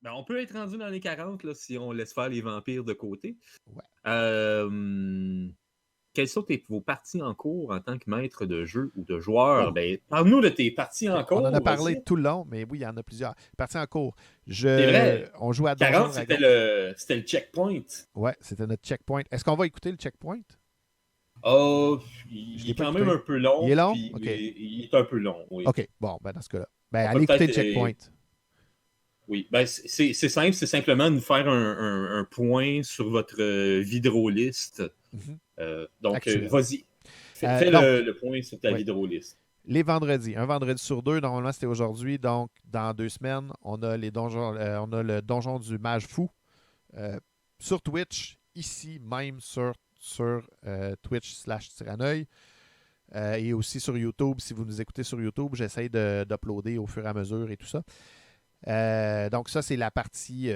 Ben, on peut être rendu dans les 40 là, si on laisse faire les vampires de côté. Ouais. Quelles sont vos parties en cours en tant que maître de jeu ou de joueur? Ben, parle-nous de tes parties en Okay. On en a cours, parlé vas-y. tout le long, mais oui, il y en a plusieurs. Parti en cours. C'est vrai. On joue à Donjon 40, c'était Dragon. le checkpoint. Ouais, c'était notre checkpoint. Est-ce qu'on va écouter le checkpoint? Oh, Je ne il l'ai est pas quand même écouté. un peu Il est long, long? puis OK. il est un peu long, oui. OK. Bon, ben dans ce cas-là. Ben, On peut allez écouter peut-être. le checkpoint. Oui, ben, c'est simple, c'est simplement nous faire un point sur votre vidroliste. Donc, Actuel. vas-y. Fais Donc, le point sur ta oui. vidroliste. Les vendredis. Un vendredi sur deux. Normalement, c'était aujourd'hui. Donc, dans 2 semaines, on a les donjons, on a le donjon du Mage Fou sur Twitch, ici même sur Twitch/Tiraneuil. Et aussi sur YouTube. Si vous nous écoutez sur YouTube, j'essaie d'uploader au fur et à mesure et tout ça. Donc ça, c'est la partie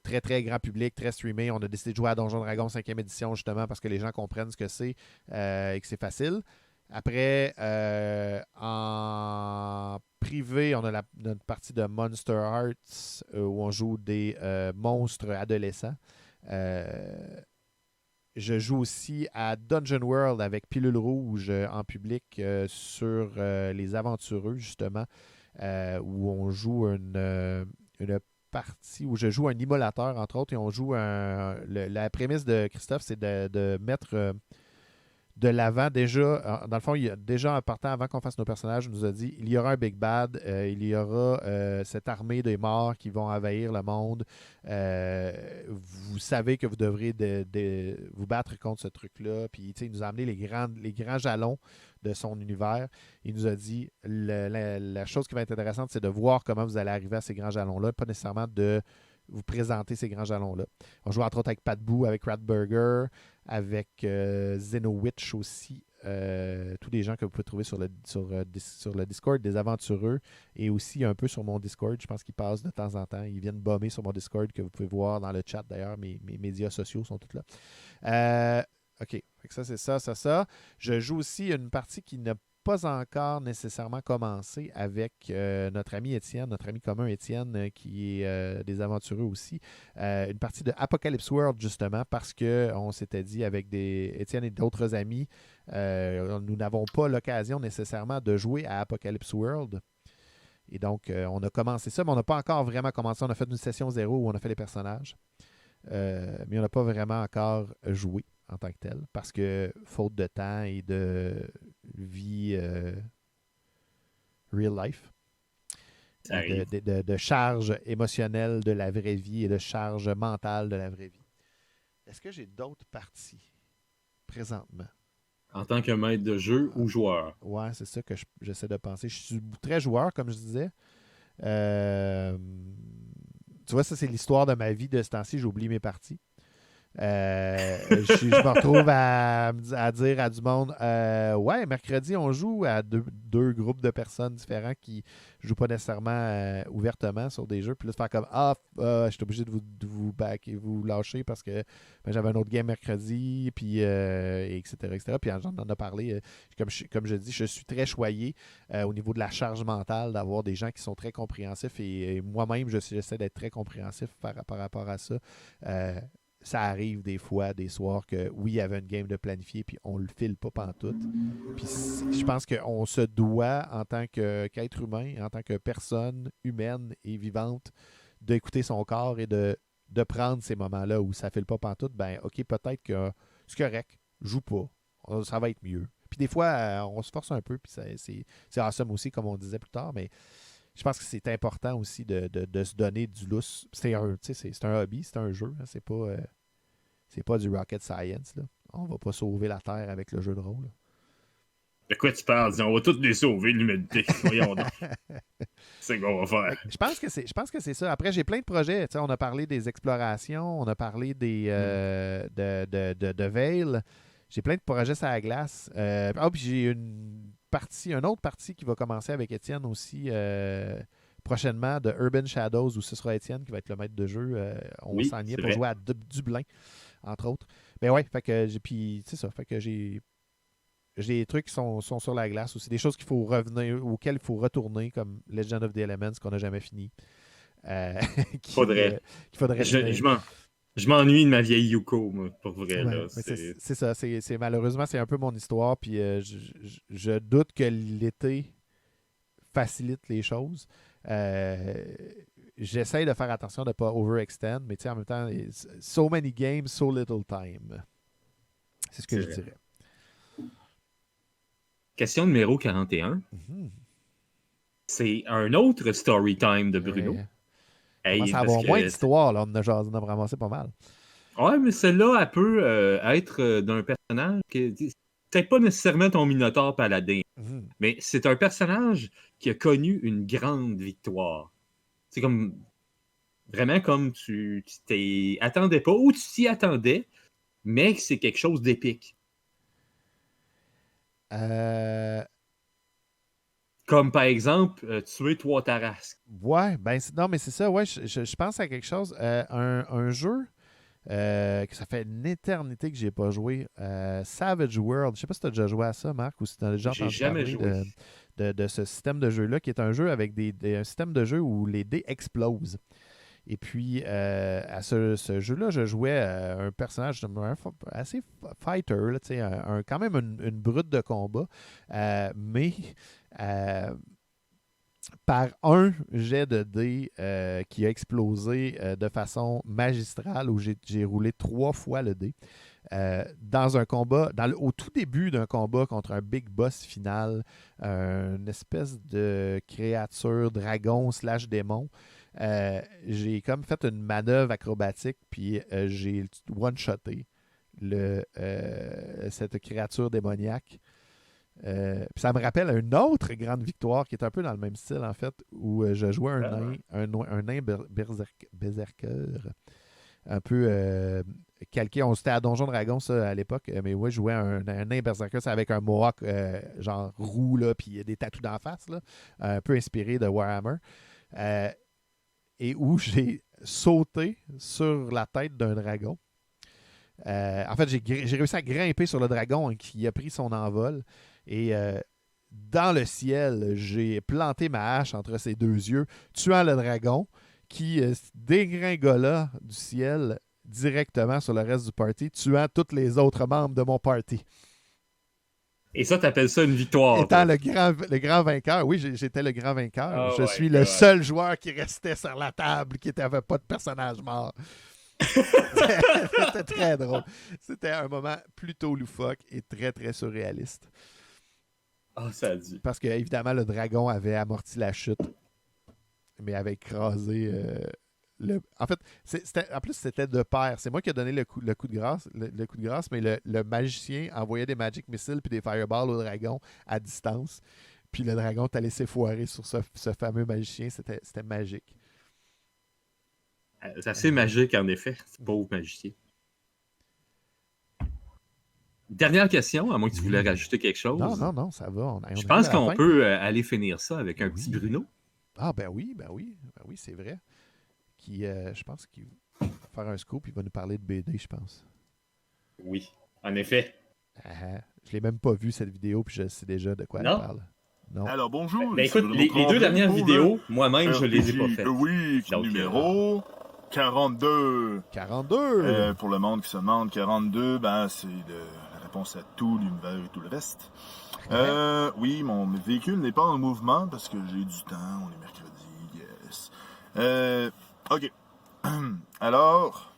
très, très grand public, très streamée. On a décidé de jouer à Donjon Dragon 5e édition justement parce que les gens comprennent ce que c'est et que c'est facile. Après, en privé, on a notre partie de Monster Hearts où on joue des monstres adolescents. Je joue aussi à Dungeon World avec Pilule Rouge en public sur les aventureux, justement, où on joue une partie où je joue un immolateur, entre autres, et on joue la prémisse de Christophe, c'est de mettre de l'avant déjà, dans le fond, déjà en partant avant qu'on fasse nos personnages, il nous a dit il y aura un Big Bad, il y aura cette armée des morts qui vont envahir le monde. Vous savez que vous devrez vous battre contre ce truc-là. Puis il nous a amené les grands jalons de son univers. Il nous a dit la chose qui va être intéressante, c'est de voir comment vous allez arriver à ces grands jalons-là, pas nécessairement de vous présenter ces grands jalons-là. On joue entre autres avec Pat Boo, avec Ratburger, avec Xenowitch aussi. Tous les gens que vous pouvez trouver sur le Discord des aventureux et aussi un peu sur mon Discord. Je pense qu'ils passent de temps en temps. Ils viennent bomber sur mon Discord que vous pouvez voir dans le chat d'ailleurs. Mes médias sociaux sont tous là. OK. Ça, c'est ça. Je joue aussi une partie qui n'a pas encore nécessairement commencé avec notre ami Étienne, notre ami commun Étienne, qui est des aventureux aussi. Une partie de Apocalypse World, justement, parce qu'on s'était dit avec Étienne et d'autres amis, nous n'avons pas l'occasion nécessairement de jouer à Apocalypse World. Et donc, on a commencé ça, mais on n'a pas encore vraiment commencé. On a fait une session 0 où on a fait les personnages. Mais on n'a pas vraiment encore joué en tant que tel, parce que faute de temps et de vie real life, et de charge émotionnelle de la vraie vie et de charge mentale de la vraie vie. Est-ce que j'ai d'autres parties présentement? En tant que maître de jeu ou joueur? Ouais, c'est ça que j'essaie de penser. Je suis très joueur, comme je disais. Tu vois, ça, c'est l'histoire de ma vie de ce temps-ci. J'oublie mes parties. Je me retrouve à dire à du monde ouais, mercredi, on joue à deux groupes de personnes différents qui ne jouent pas nécessairement ouvertement sur des jeux. Puis là, de faire comme je suis obligé de vous back et vous lâcher parce que j'avais un autre game mercredi, puis etc., etc. Puis j'en a parlé. Comme je dis, je suis très choyé au niveau de la charge mentale d'avoir des gens qui sont très compréhensifs et moi-même, j'essaie d'être très compréhensif par rapport à ça. Ça arrive des fois, des soirs que oui, il y avait une game de planifier, puis on le file pas pantoute. Puis je pense qu'on se doit, en tant qu'être humain, en tant que personne humaine et vivante, d'écouter son corps et de prendre ces moments-là où ça file pas pantoute. Ben, OK, peut-être que c'est correct, joue pas, ça va être mieux. Puis des fois, on se force un peu, puis c'est awesome aussi, comme on disait plus tard, mais je pense que c'est important aussi de se donner du lousse. C'est un hobby, c'est un jeu. Hein, c'est pas du rocket science. Là. On va pas sauver la Terre avec le jeu de rôle. De quoi tu parles? On va tous les sauver, l'humanité. Voyons donc. C'est ce qu'on va faire. Je pense que c'est ça. Après, j'ai plein de projets. T'sais, on a parlé des explorations, on a parlé de Veil. J'ai plein de projets sur la glace. Puis j'ai une autre partie qui va commencer avec Étienne aussi prochainement de Urban Shadows où ce sera Étienne qui va être le maître de jeu. On s'en y est pour jouer à Dublin, entre autres. Mais ouais, fait que puis c'est ça. Fait que j'ai des trucs qui sont sur la glace aussi. Des choses qu'il faut revenir, auxquelles il faut retourner, comme Legend of the Elements qu'on n'a jamais fini. Faudrait. qu'il faudrait Je m'ennuie de ma vieille Yuko, moi, pour vrai. Ouais, Là. mais c'est ça. Malheureusement, c'est un peu mon histoire. Puis je doute que l'été facilite les choses. J'essaie de faire attention de ne pas overextend, mais en même temps, so many games, so little time. C'est ce que je dirais. Question numéro 41. Mm-hmm. C'est un autre story time de Bruno. On commence à avoir moins d'histoires, là. On en a ramassé pas mal. Ouais, mais celle-là, elle peut être d'un personnage qui peut-être pas nécessairement ton Minotaure Paladin, mais c'est un personnage qui a connu une grande victoire. C'est comme vraiment comme tu t'y attendais pas ou tu t'y attendais, mais c'est quelque chose d'épique. Comme par exemple, tuer 3 Tarasques. Ouais, non, mais c'est ça, ouais, je pense à quelque chose. Un jeu que ça fait une éternité que j'ai pas joué. Savage World. Je sais pas si tu as déjà joué à ça, Marc, ou si tu as déjà entendu parler de ce système de jeu-là, qui est un jeu avec un système de jeu où les dés explosent. Et puis, à ce jeu-là, je jouais un personnage assez fighter, là, quand même une brute de combat, mais par un jet de dés qui a explosé de façon magistrale, où j'ai roulé 3 fois le dé. Dans un combat, au tout début d'un combat contre un big boss final, une espèce de créature dragon / démon, j'ai comme fait une manœuvre acrobatique, puis j'ai one-shoté cette créature démoniaque. Puis ça me rappelle une autre grande victoire qui est un peu dans le même style, en fait, où je jouais un nain berserker, un peu calqué. On s'était à Donjon Dragon, ça, à l'époque, mais ouais, je jouais un nain berserker, c'est avec un mohawk genre roux, là, puis des tatous d'en face, là, un peu inspiré de Warhammer. Et où j'ai sauté sur la tête d'un dragon. En fait, j'ai réussi à grimper sur le dragon qui a pris son envol. Et dans le ciel, j'ai planté ma hache entre ses 2 yeux, tuant le dragon qui dégringola du ciel directement sur le reste du party, tuant tous les autres membres de mon party. Et ça, t'appelles ça une victoire? Étant le grand vainqueur, oui, j'étais le grand vainqueur. Je suis le seul joueur qui restait sur la table, qui n'avait pas de personnage mort. C'était très drôle. C'était un moment plutôt loufoque et très, très surréaliste. Ah, ça a dit. Parce que, évidemment, le dragon avait amorti la chute, mais avait écrasé En fait, en plus, c'était de pair. C'est moi qui ai donné le coup de grâce, mais le magicien envoyait des magic missiles puis des fireballs au dragon à distance. Puis le dragon t'a laissé foirer sur ce fameux magicien. C'était magique. C'est assez magique, en effet. Pauvre magicien. Dernière question, à moins que tu voulais rajouter quelque chose. Non, ça va. Je pense qu'on peut aller finir ça avec un petit Bruno. Ah, ben oui, c'est vrai. Je pense qu'il va faire un scoop, il va nous parler de BD, je pense. Oui, en effet. Je l'ai même pas vu, cette vidéo, puis je sais déjà de quoi elle parle. Non. Alors, bonjour. Ben écoute, les 2 dernières vidéos, moi-même, je les ai pas faites. Oui, donc, numéro 42. 42! Pour le monde qui se demande, 42, c'est la réponse à tout l'univers et tout le reste. Oui, mon véhicule n'est pas en mouvement parce que j'ai du temps, on est mercredi, yes. OK. Alors,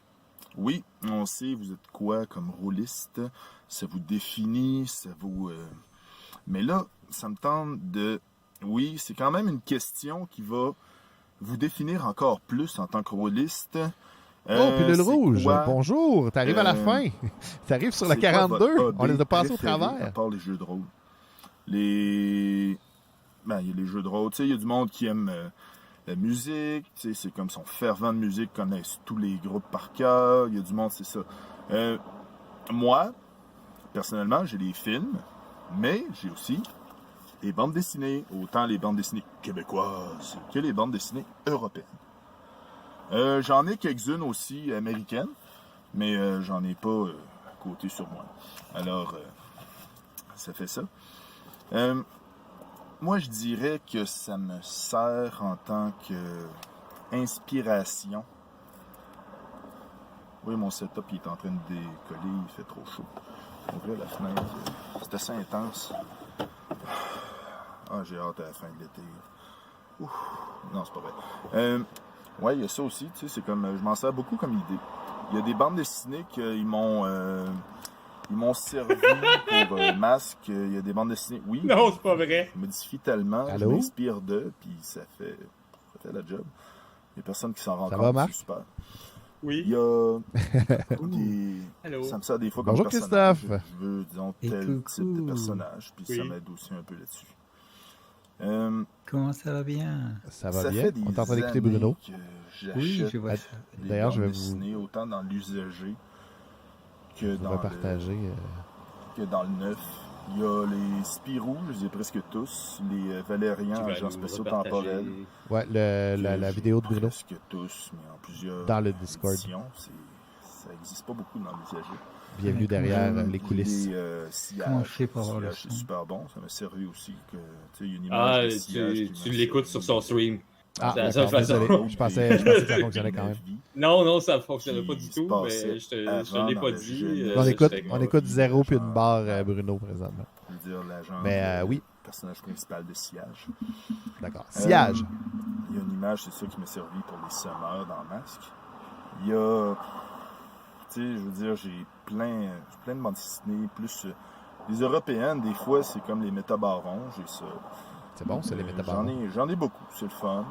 oui, on sait, vous êtes quoi comme rôliste. Ça vous définit, ça vous... Mais là, ça me tente de... Oui, c'est quand même une question qui va vous définir encore plus en tant que rôliste. Pilule rouge, bonjour, t'arrives à la fin. T'arrives sur la 42, on les a passés au travers. À part les jeux de rôle. Il y a les jeux de rôle, tu sais, il y a du monde qui aime la musique, tu sais, c'est comme son fervent de musique, connaissent tous les groupes par cœur, il y a du monde, c'est ça. Moi, personnellement, j'ai des films, mais j'ai aussi des bandes dessinées, autant les bandes dessinées québécoises que les bandes dessinées européennes. J'en ai quelques-unes aussi américaines, mais j'en ai pas à côté sur moi. Alors, ça fait ça. Moi, je dirais que ça me sert en tant que inspiration. Oui, mon setup il est en train de décoller, il fait trop chaud. Ouvrir la fenêtre, c'est assez intense. Ah, j'ai hâte à la fin de l'été. Ouf. Non, c'est pas vrai. Ouais, il y a ça aussi, tu sais, c'est comme, je m'en sers beaucoup comme idée. Il y a des bandes dessinées qu'ils m'ont servi pour masque. Il y a des bandes dessinées, oui. Non, c'est pas vrai. Je modifie tellement, Allô? je m'inspire d'eux, puis ça fait la job. Il y a personne qui s'en rend Ça compte, va, Marc? c'est super. Oui. Il y a des... Allô. Ça me sert des fois comme Bonjour, personnage. Christophe. Je veux, disons, Et tel coucou. type de personnage, puis Oui. ça m'aide aussi un peu là-dessus. Comment ça va bien? Ça va Ça bien. fait des On est en train d'écouter années Bruno. que Oui, j'achète je vois ça. des D'ailleurs, je vais bandes vous dessinées, autant dans l'usager que vous dans repartager. que dans le neuf. Il y a les Spirou, je les ai presque tous. Les Valérians, agents spéciaux temporels. Ouais, la J'ai vidéo de Bruno presque tous, mais en plusieurs dans le Discord. éditions. Ça n'existe pas beaucoup dans l'usager. Bienvenue derrière les coulisses. Sillage. Comment je fais pour avoir le Sillage, c'est son? super bon. Ça m'a servi aussi que, tu sais, il y a une image de Sillage qui tu m'a l'écoutes servi. sur son stream. Ah, Ça- d'accord, ça- désolé. ça- Je pensais que ça fonctionnait quand même. Non, ça ne fonctionnait pas Qui du se tout, passait mais je te avant l'ai dans pas le dit. jeu. On écoute, j'étais- on écoute 0 puis une barre Bruno présentement. Je veux dire, l'agent. Mais, oui. Le personnage principal de Sillage. D'accord. Sillage. Il y a une image, c'est ça qui m'a servi pour les sommeurs dans Masque. Il y a. Tu sais, je veux dire, j'ai plein de bandes dessinées, plus. Les européennes, des fois, c'est comme les métabarons, j'ai ça. C'est bon, c'est les métabarons. J'en ai beaucoup, c'est le fun.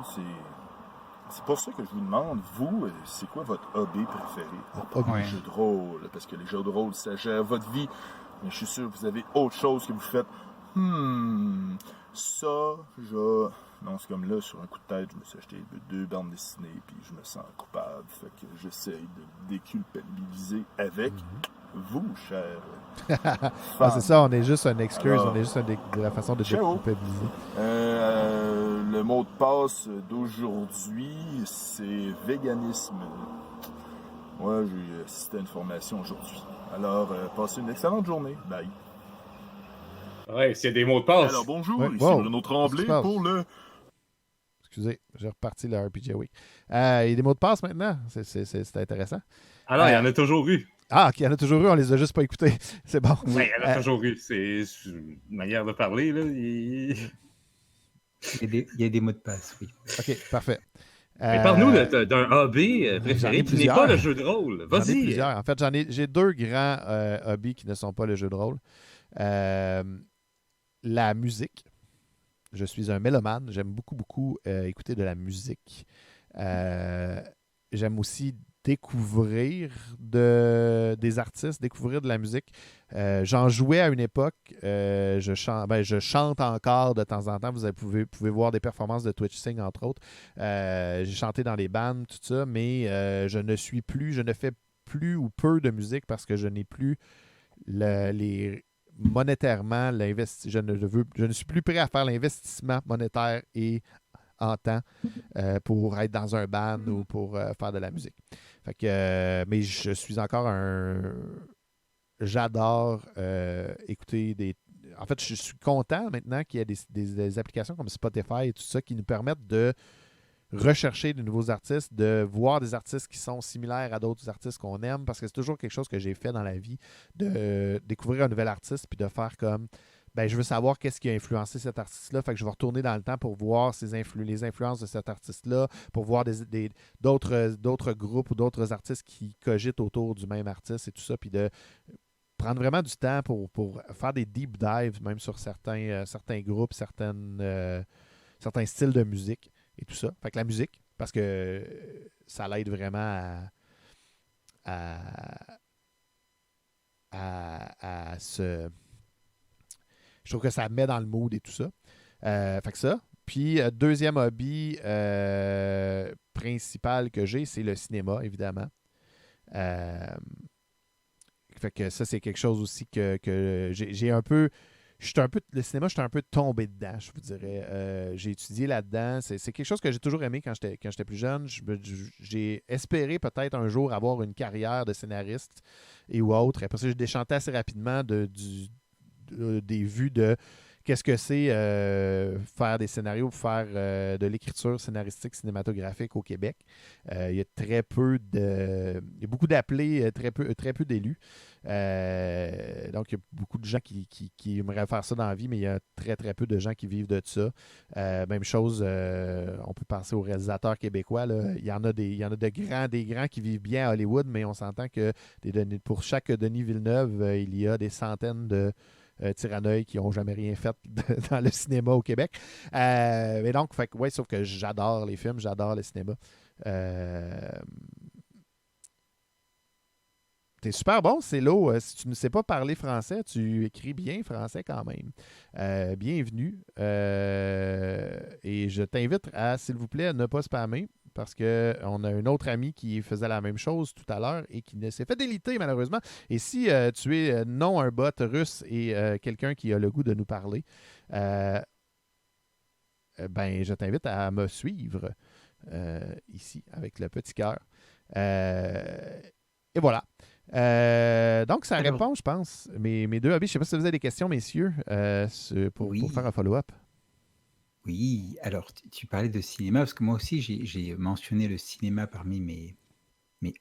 C'est pour ça que je vous demande, vous, c'est quoi votre hobby préféré? Pas Ouais. les jeux de rôle, parce que les jeux de rôle, ça gère votre vie. Mais je suis sûr que vous avez autre chose que vous faites. Ça, Non, c'est comme là, sur un coup de tête, je me suis acheté 2 bandes dessinées, puis je me sens coupable. Fait que j'essaye de déculpabiliser avec vous, cher. Ah, c'est ça, on est juste une excuse, Alors, on est juste de la façon de ciao. déculpabiliser. Le mot de passe d'aujourd'hui, c'est véganisme. Ouais, j'ai assisté à une formation aujourd'hui. Alors, passez une excellente journée. Bye. Ouais, c'est des mots de passe. Alors, bonjour, Ouais, ici wow. Bruno Qu'est-ce Tremblay qui se passe? pour le... Excusez, j'ai reparti le RPG Week. Il y a des mots de passe maintenant, c'est intéressant. Alors, il y en a toujours eu. Ah, ok, il y en a toujours eu, on les a juste pas écoutés. C'est bon. Ouais, il y en a toujours eu. C'est une manière de parler, là. Il y a des mots de passe, oui. Ok, parfait. Mais parle-nous d'un hobby j'en ai préféré qui n'est plusieurs. pas le jeu de rôle. J'en ai Vas-y. plusieurs. En fait, j'ai 2 grands hobbies qui ne sont pas le jeu de rôle. La musique. Je suis un mélomane. J'aime beaucoup écouter de la musique. J'aime aussi découvrir des artistes, découvrir de la musique. J'en jouais à une époque. Je chante encore de temps en temps. Vous pouvez voir des performances de Twitch Sing, entre autres. J'ai chanté dans les bands, tout ça, mais je ne fais plus ou peu de musique parce que je n'ai plus monétairement, je ne suis plus prêt à faire l'investissement monétaire et en temps pour être dans un band ou pour faire de la musique. Fait que, mais je suis encore j'adore écouter des... En fait, je suis content maintenant qu'il y ait des applications comme Spotify et tout ça qui nous permettent de rechercher de nouveaux artistes, de voir des artistes qui sont similaires à d'autres artistes qu'on aime, parce que c'est toujours quelque chose que j'ai fait dans la vie, de découvrir un nouvel artiste puis de faire comme, je veux savoir qu'est-ce qui a influencé cet artiste-là, fait que je vais retourner dans le temps pour voir les influences de cet artiste-là, pour voir d'autres groupes ou d'autres artistes qui cogitent autour du même artiste et tout ça, puis de prendre vraiment du temps pour faire des deep dives, même sur certains groupes, certains styles de musique. Et tout ça. Fait que la musique, parce que ça l'aide vraiment à se... Je trouve que ça met dans le mood et tout ça. Fait que ça. Puis, deuxième hobby principal que j'ai, c'est le cinéma, évidemment. Fait que ça, c'est quelque chose aussi que j'ai un peu... Le cinéma, je suis un peu tombé dedans, je vous dirais. J'ai étudié là-dedans. C'est quelque chose que j'ai toujours aimé quand j'étais plus jeune. J'ai espéré peut-être un jour avoir une carrière de scénariste et ou autre. Après ça, j'ai déchanté assez rapidement des vues de qu'est-ce que c'est faire des scénarios, faire de l'écriture scénaristique cinématographique au Québec. Il y a très peu de... Il y a beaucoup d'appelés, très peu d'élus. Donc, il y a beaucoup de gens qui aimeraient faire ça dans la vie, mais il y a très, très peu de gens qui vivent de ça. Même chose, on peut penser aux réalisateurs québécois. Là. Il y en a des grands qui vivent bien à Hollywood, mais on s'entend que pour chaque Denis Villeneuve, il y a des centaines de Tiraneuil qui n'ont jamais rien fait dans le cinéma au Québec. Mais donc, sauf que j'adore les films, j'adore le cinéma. T'es super bon, c'est l'eau. Si tu ne sais pas parler français, tu écris bien français quand même. Bienvenue. Et je t'invite à, s'il vous plaît, ne pas spammer parce qu'on a un autre ami qui faisait la même chose tout à l'heure et qui ne s'est fait déliter malheureusement. Et si tu es non un bot russe et quelqu'un qui a le goût de nous parler, ben je t'invite à me suivre ici avec le petit cœur. Et voilà. Donc, ça répond, je pense. Mes deux hobbies. Je ne sais pas si vous avez des questions, messieurs, pour faire un follow-up. Oui, alors tu parlais de cinéma, parce que moi aussi, j'ai mentionné le cinéma parmi mes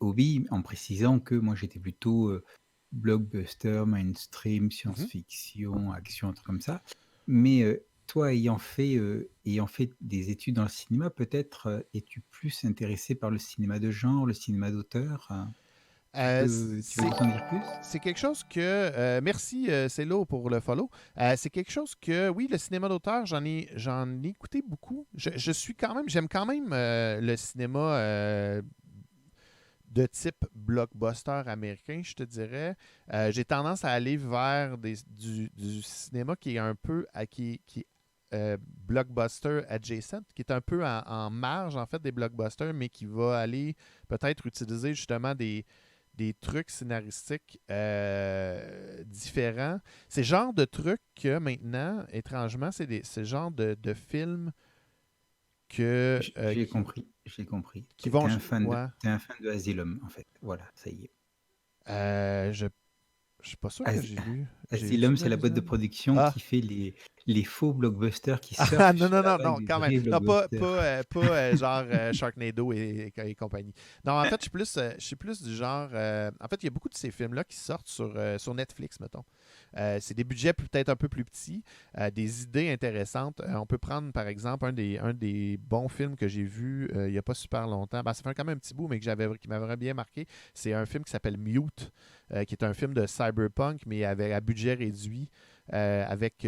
hobbies, en précisant que moi, j'étais plutôt blockbuster, mainstream, science-fiction, action, un truc comme ça. Mais toi, ayant fait des études dans le cinéma, peut-être es-tu plus intéressé par le cinéma de genre, le cinéma d'auteur tu veux en dire plus? C'est quelque chose que... merci, Célo, pour le follow. C'est quelque chose que, oui, le cinéma d'auteur, j'en ai écouté beaucoup. J'aime quand même le cinéma de type blockbuster américain, je te dirais. J'ai tendance à aller vers du cinéma qui est un peu... qui blockbuster adjacent, qui est un peu en marge, en fait, des blockbusters, mais qui va aller peut-être utiliser justement des trucs scénaristiques différents. C'est le genre de trucs que maintenant, étrangement, c'est le genre de films que... J'ai compris. Qui vont... T'es un fan de Asylum, en fait. Voilà, ça y est. Je suis pas sûr que j'ai vu. Asylum, c'est la boîte de production qui fait les faux blockbusters qui surfent Ah, sur la vague non, des quand vrais même. Non, blockbusters. pas genre Sharknado et compagnie. Non, en fait, je suis plus du genre... en fait, il y a beaucoup de ces films-là qui sortent sur Netflix, mettons. C'est des budgets peut-être un peu plus petits, des idées intéressantes. On peut prendre, par exemple, un des bons films que j'ai vu il n'y a pas super longtemps. Ça fait quand même un petit bout, mais qui m'avait bien marqué. C'est un film qui s'appelle Mute, qui est un film de cyberpunk, mais à budget réduit, avec...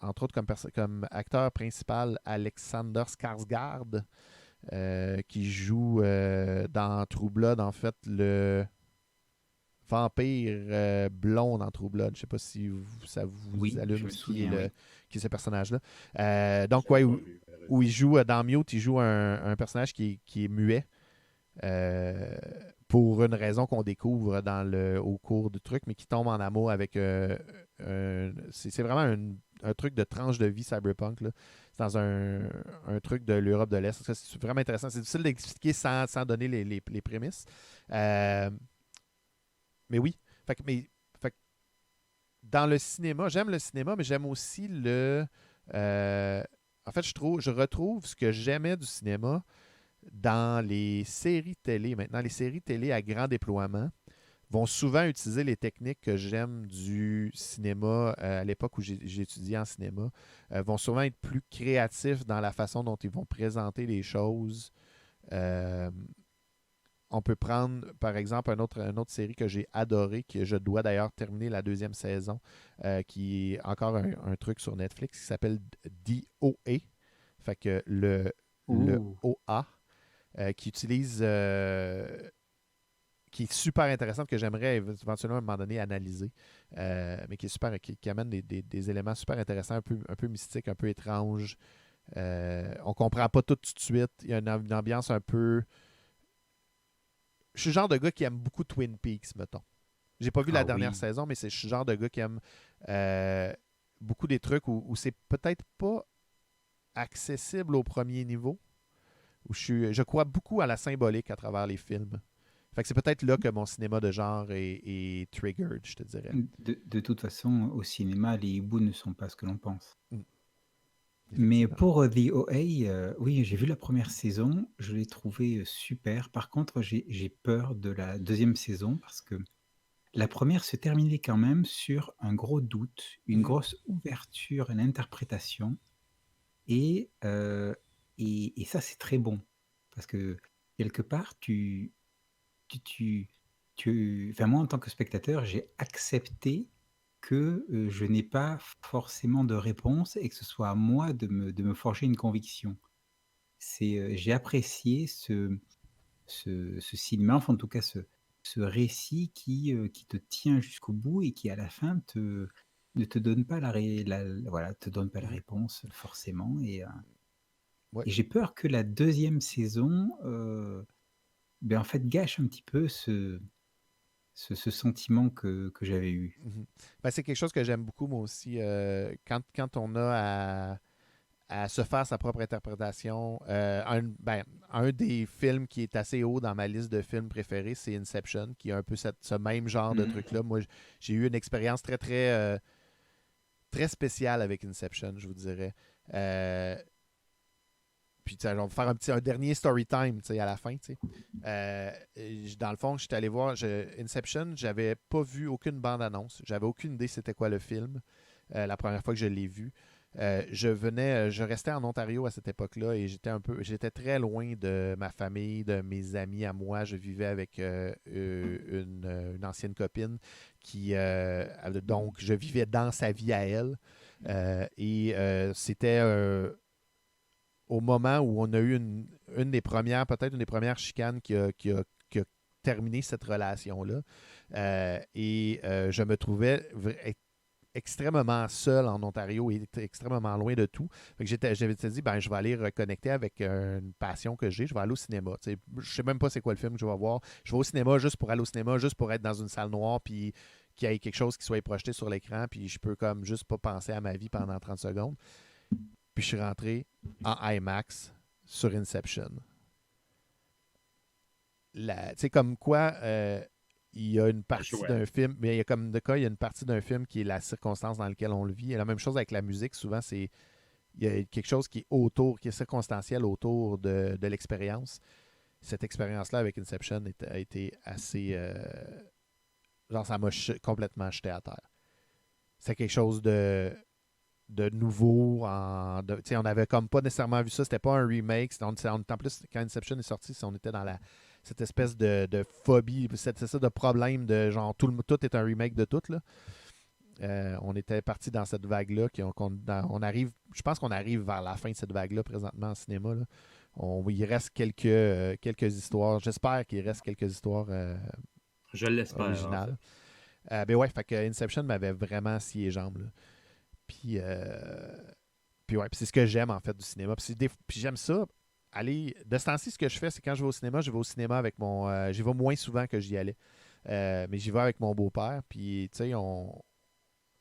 entre autres comme acteur principal Alexander Skarsgård, qui joue dans True Blood, en fait, le vampire blond dans True Blood. Je ne sais pas si ça vous allume qui est ce personnage-là. Donc, ouais, où il joue dans Mute, il joue un personnage qui est muet. Pour une raison qu'on découvre au cours du truc, mais qui tombe en amour avec... c'est vraiment un truc de tranche de vie cyberpunk. Là. C'est dans un truc de l'Europe de l'Est. C'est vraiment intéressant. C'est difficile d'expliquer sans donner les prémices. Mais oui. Fait que dans le cinéma, j'aime le cinéma, mais j'aime aussi en fait, je retrouve ce que j'aimais du cinéma dans les séries télé. Maintenant, les séries télé à grand déploiement vont souvent utiliser les techniques que j'aime du cinéma à l'époque où j'ai étudié en cinéma, vont souvent être plus créatifs dans la façon dont ils vont présenter les choses. On peut prendre, par exemple, une autre série que j'ai adorée, que je dois d'ailleurs terminer la 2e saison, qui est encore un truc sur Netflix qui s'appelle DOA. Fait que le OA, qui utilise... qui est super intéressante, que j'aimerais éventuellement à un moment donné analyser, mais qui est super, qui amène des éléments super intéressants, un peu mystiques, un peu étranges. On comprend pas tout de suite. Il y a une ambiance un peu... Je suis le genre de gars qui aime beaucoup Twin Peaks, mettons. J'ai pas vu la dernière saison, mais je suis le genre de gars qui aime beaucoup des trucs où c'est peut-être pas accessible au premier niveau. Où je crois beaucoup à la symbolique à travers les films. Fait que c'est peut-être là que mon cinéma de genre est triggered, je te dirais. De toute façon, au cinéma, les hiboux ne sont pas ce que l'on pense. Mais Effectivement. pour The OA, oui, j'ai vu la première saison, je l'ai trouvée super. Par contre, j'ai peur de la deuxième saison parce que la première se terminait quand même sur un gros doute, une grosse ouverture à l'interprétation. Et ça, c'est très bon. Parce que quelque part, enfin, moi, en tant que spectateur, j'ai accepté que je n'ai pas forcément de réponse et que ce soit à moi de me forger une conviction. J'ai apprécié ce cinéma, enfin en tout cas ce récit qui te tient jusqu'au bout et qui à la fin ne te donne pas voilà, te donne pas la réponse forcément. Ouais. Et j'ai peur que la deuxième saison en fait gâche un petit peu ce sentiment que j'avais eu. Ben, c'est quelque chose que j'aime beaucoup, moi aussi. Quand on a à se faire sa propre interprétation, un des films qui est assez haut dans ma liste de films préférés, c'est Inception, qui a un peu ce même genre de truc-là. Moi, j'ai eu une expérience très, très, très spéciale avec Inception, je vous dirais. Puis, on va faire un dernier story time à la fin. Dans le fond, j'étais allé voir Inception, j'avais pas vu aucune bande-annonce. J'avais aucune idée c'était quoi le film la première fois que je l'ai vu. Je restais en Ontario à cette époque-là et j'étais très loin de ma famille, de mes amis à moi. Je vivais avec une ancienne copine donc je vivais dans sa vie à elle. C'était au moment où on a eu peut-être une des premières chicanes qui a terminé cette relation-là. Je me trouvais extrêmement seul en Ontario et extrêmement loin de tout. Fait que j'avais dit, je vais aller reconnecter avec une passion que j'ai. Je vais aller au cinéma. Je ne sais même pas c'est quoi le film que je vais voir. Je vais au cinéma juste pour aller au cinéma, juste pour être dans une salle noire, puis qu'il y ait quelque chose qui soit projeté sur l'écran, puis je peux comme juste pas penser à ma vie pendant 30 secondes. Puis je suis rentré en IMAX sur Inception. Comme quoi, il y a une partie d'un film, mais il y a une partie d'un film qui est la circonstance dans laquelle on le vit. Et la même chose avec la musique, souvent, il y a quelque chose qui est circonstanciel autour de l'expérience. Cette expérience-là avec Inception a été assez... ça m'a complètement jeté à terre. C'est quelque chose de nouveau. On n'avait comme pas nécessairement vu ça. C'était pas un remake. En plus, quand Inception est sorti, on était dans cette espèce de phobie, cette espèce de problème de genre tout est un remake de tout. Là. On était parti dans cette vague-là. Je pense qu'on arrive vers la fin de cette vague-là présentement en cinéma. Là. Il reste quelques histoires. J'espère qu'il reste quelques histoires je l'espère, originales. En fait. Fait que Inception m'avait vraiment scié les jambes. Là. Puis c'est ce que j'aime en fait du cinéma. Puis j'aime ça. De ce temps-ci, ce que je fais, c'est quand je vais au cinéma avec mon. J'y vais moins souvent que j'y allais. Mais j'y vais avec mon beau-père. Puis, tu sais,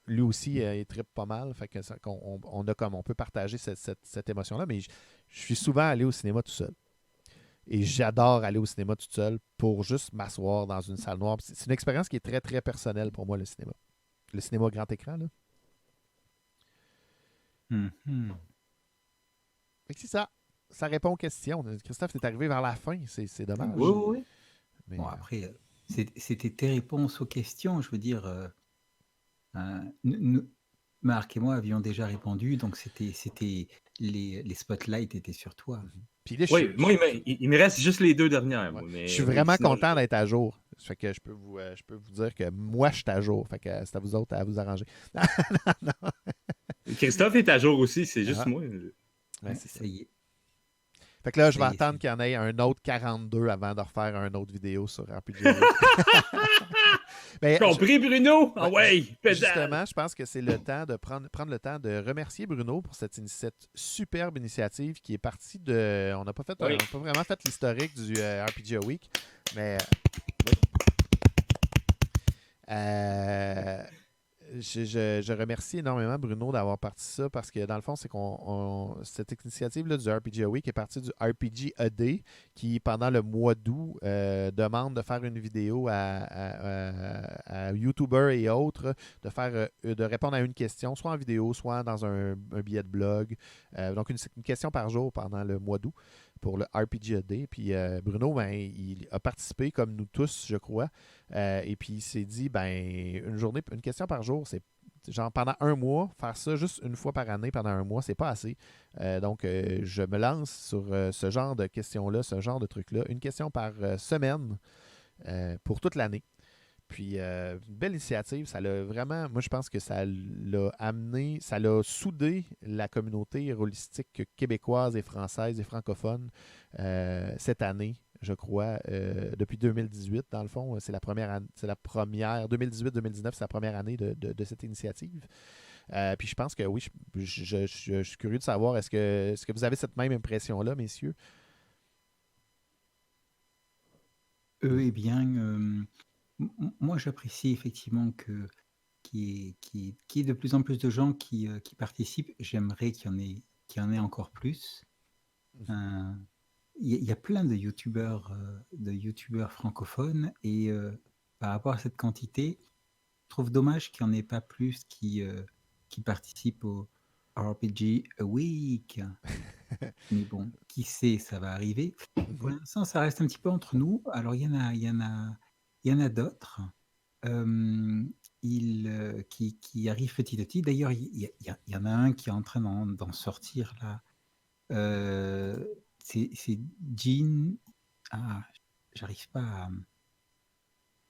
lui aussi, il trippe pas mal. Fait que on peut partager cette émotion-là. Mais je suis souvent allé au cinéma tout seul. Et j'adore aller au cinéma tout seul pour juste m'asseoir dans une salle noire. C'est une expérience qui est très, très personnelle pour moi, le cinéma. Le cinéma grand écran, là. Fait que c'est ça. Ça répond aux questions. Christophe, t'es arrivé vers la fin. C'est dommage. Oui. Mais, bon, après, c'était tes réponses aux questions. Je veux dire, Marc et moi avions déjà répondu, donc c'était les spotlights étaient sur toi. Puis là, moi, il me reste juste les deux dernières. Ouais. Mais, je suis vraiment content d'être à jour. Fait que je peux vous dire que moi, je suis à jour. Fait que c'est à vous autres à vous arranger. Non. Christophe est à jour aussi, c'est juste moi. Ouais, c'est ça. Ça y est. Fait que là, je vais attendre qu'il y en ait un autre 42 avant de refaire une autre vidéo sur RPG. Compris, Bruno? Ah ouais, justement, je pense que c'est le temps de prendre le temps de remercier Bruno pour cette superbe initiative qui est partie de... On n'a pas vraiment fait l'historique du RPG Week, mais... Je remercie énormément Bruno d'avoir parti ça parce que dans le fond, c'est cette initiative-là du RPG Week est partie du RPG A Day qui, pendant le mois d'août, demande de faire une vidéo à YouTubers et autres, de répondre à une question, soit en vidéo, soit dans un billet de blog. Donc, une question par jour pendant le mois d'août pour le RPG A Day. Puis Bruno, ben, il a participé, comme nous tous, je crois. Et puis il s'est dit, ben, une question par jour, c'est genre pendant un mois, faire ça juste une fois par année pendant un mois, c'est pas assez. Donc, je me lance sur ce genre de questions-là, ce genre de trucs-là. Une question par semaine pour toute l'année. Puis, une belle initiative. Ça l'a vraiment, moi, je pense que ça l'a amené, ça l'a soudé la communauté holistique québécoise et française et francophone cette année, je crois, depuis 2018, dans le fond. C'est la première 2018-2019, c'est la première année de cette initiative. Puis je pense que oui, je suis curieux de savoir, est-ce que vous avez cette même impression-là, messieurs? Eh bien, moi j'apprécie effectivement qu'il y ait de plus en plus de gens qui participent. J'aimerais qu'il y en ait encore plus. Il y a plein de youtubeurs francophones et par rapport à cette quantité, je trouve dommage qu'il n'y en ait pas plus qui participent au RPG A Week. Mais bon, qui sait, ça va arriver. Pour l'instant, ça reste un petit peu entre nous. Alors, il y en a d'autres qui arrivent petit à petit. D'ailleurs, il y en a un qui est en train d'en sortir là. C'est Jean. Ah, j'arrive pas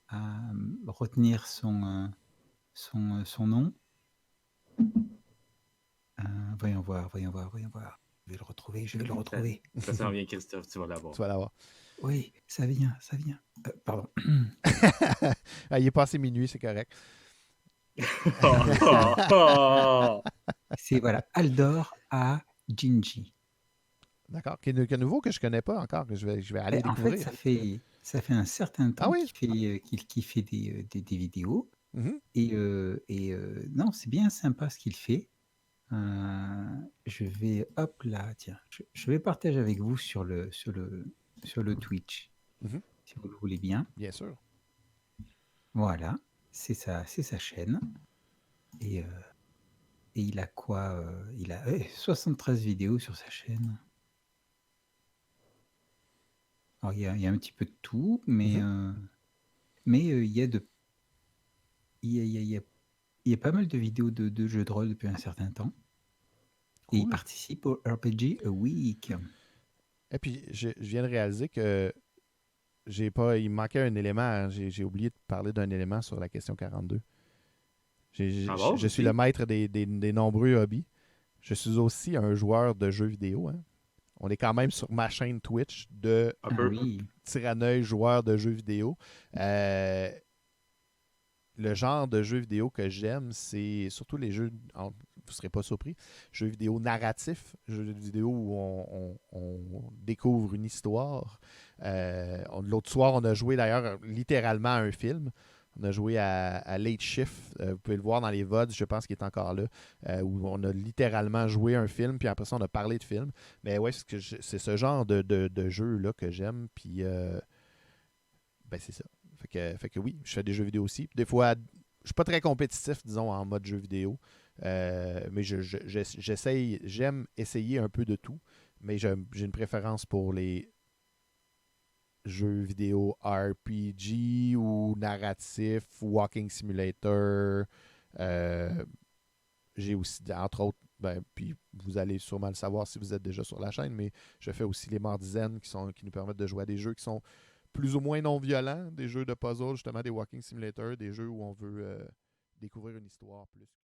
à retenir son nom. Voyons voir. Je vais le retrouver. Ça s'en vient, Christophe, tu vas l'avoir. Tu vas l'avoir. Oui, ça vient. Pardon. Il est passé minuit, c'est correct. C'est voilà, Aldor à Ginji. D'accord. Qui est nouveau, que je connais pas encore, que je vais aller découvrir. En fait, ça fait un certain temps qu'il fait des vidéos. Mm-hmm. Et non, c'est bien sympa ce qu'il fait. Je vais, hop là, tiens, je vais partager avec vous sur le Twitch, si vous le voulez bien. Bien sûr. Voilà, c'est sa chaîne. Et il a quoi Il a 73 vidéos sur sa chaîne. Alors, il y a un petit peu de tout, mais il y a pas mal de vidéos de jeux de rôle depuis un certain temps. Cool. Et il participe au RPG A Week. Et puis, je viens de réaliser que il me manquait un élément. Hein. J'ai oublié de parler d'un élément sur la question 42. Je suis le maître des nombreux hobbies. Je suis aussi un joueur de jeux vidéo. Hein. On est quand même sur ma chaîne Twitch de Tyranneuil, joueur de jeux vidéo. Le genre de jeux vidéo que j'aime, c'est surtout les jeux, vous ne serez pas surpris, jeux vidéo narratifs, jeux vidéo où on découvre une histoire. L'autre soir, on a joué d'ailleurs littéralement à un film. On a joué à Late Shift. Vous pouvez le voir dans les VODs, je pense qu'il est encore là, où on a littéralement joué un film, puis après ça, on a parlé de film. Mais ouais, c'est ce genre de jeu-là que j'aime, puis ben c'est ça. Fait que oui, je fais des jeux vidéo aussi. Des fois, je suis pas très compétitif, disons, en mode jeu vidéo. Mais j'aime essayer un peu de tout. Mais j'ai une préférence pour les jeux vidéo RPG ou narratif, Walking Simulator. J'ai aussi, entre autres, puis vous allez sûrement le savoir si vous êtes déjà sur la chaîne, mais je fais aussi les Mardizen qui nous permettent de jouer à des jeux qui sont plus ou moins non violents, des jeux de puzzle, justement des Walking Simulator, des jeux où on veut découvrir une histoire plus.